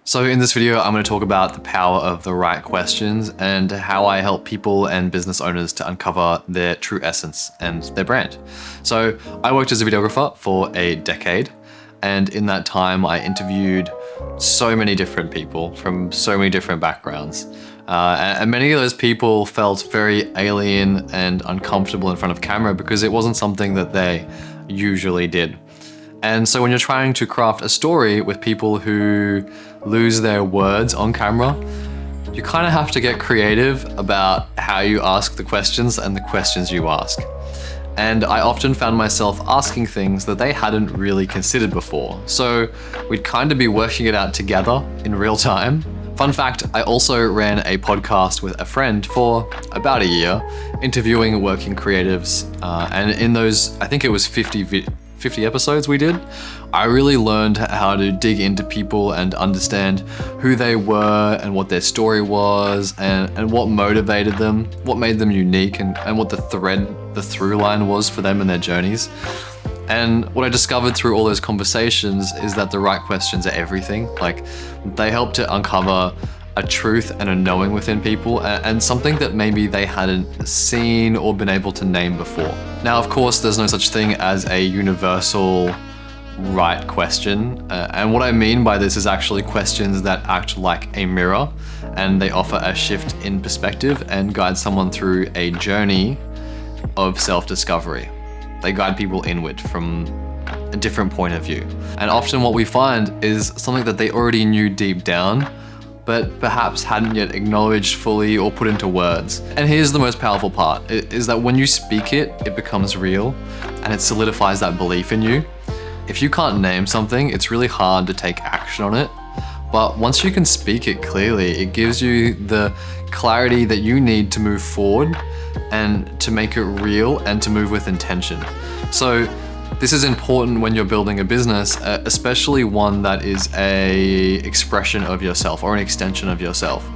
So in this video, I'm going to talk about the power of the right questions and how I help people and business owners to uncover their true essence and their brand. So I worked as a videographer for a decade, and in that time I interviewed so many different people from so many different backgrounds. And many of those people felt very alien and uncomfortable in front of camera because it wasn't something that they usually did. And so when you're trying to craft a story with people who lose their words on camera, you kind of have to get creative about how you ask the questions and the questions you ask. And I often found myself asking things that they hadn't really considered before. So we'd kind of be working it out together in real time. Fun fact, I also ran a podcast with a friend for about a year, interviewing working creatives. And in those, I think it was 50 episodes we did, I really learned how to dig into people and understand who they were and what their story was and what motivated them, what made them unique, and what the through line was for them in their journeys. And what I discovered through all those conversations is that the right questions are everything. Like, they help to uncover a truth and a knowing within people, and something that maybe they hadn't seen or been able to name before. Now, of course, there's no such thing as a universal right question. And what I mean by this is actually questions that act like a mirror, and they offer a shift in perspective and guide someone through a journey of self-discovery. They guide people inward from a different point of view. And often what we find is something that they already knew deep down, but perhaps hadn't yet acknowledged fully or put into words. And here's the most powerful part, is that when you speak it, it becomes real and it solidifies that belief in you. If you can't name something, it's really hard to take action on it. But once you can speak it clearly, it gives you the clarity that you need to move forward and to make it real and to move with intention. So this is important when you're building a business, especially one that is an expression of yourself or an extension of yourself.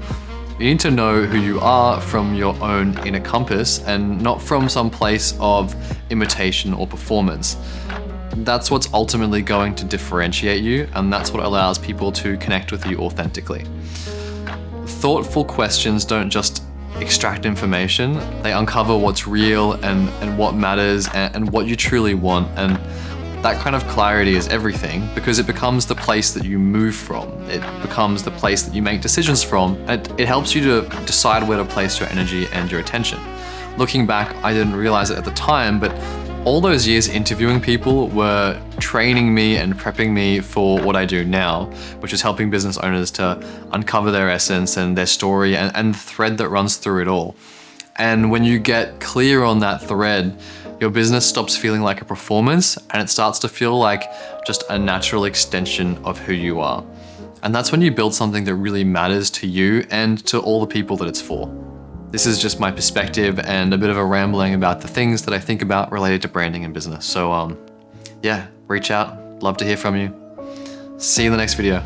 You need to know who you are from your own inner compass and not from some place of imitation or performance. That's what's ultimately going to differentiate you, and that's what allows people to connect with you authentically. Thoughtful questions don't just extract information, they uncover what's real and what matters and what you truly want. And that kind of clarity is everything, because it becomes the place that you move from. It becomes the place that you make decisions from. And it helps you to decide where to place your energy and your attention. Looking back, I didn't realize it at the time, but all those years interviewing people were training me and prepping me for what I do now, which is helping business owners to uncover their essence and their story and the thread that runs through it all. And when you get clear on that thread, your business stops feeling like a performance and it starts to feel like just a natural extension of who you are. And that's when you build something that really matters to you and to all the people that it's for. This is just my perspective and a bit of a rambling about the things that I think about related to branding and business. So yeah, reach out, love to hear from you. See you in the next video.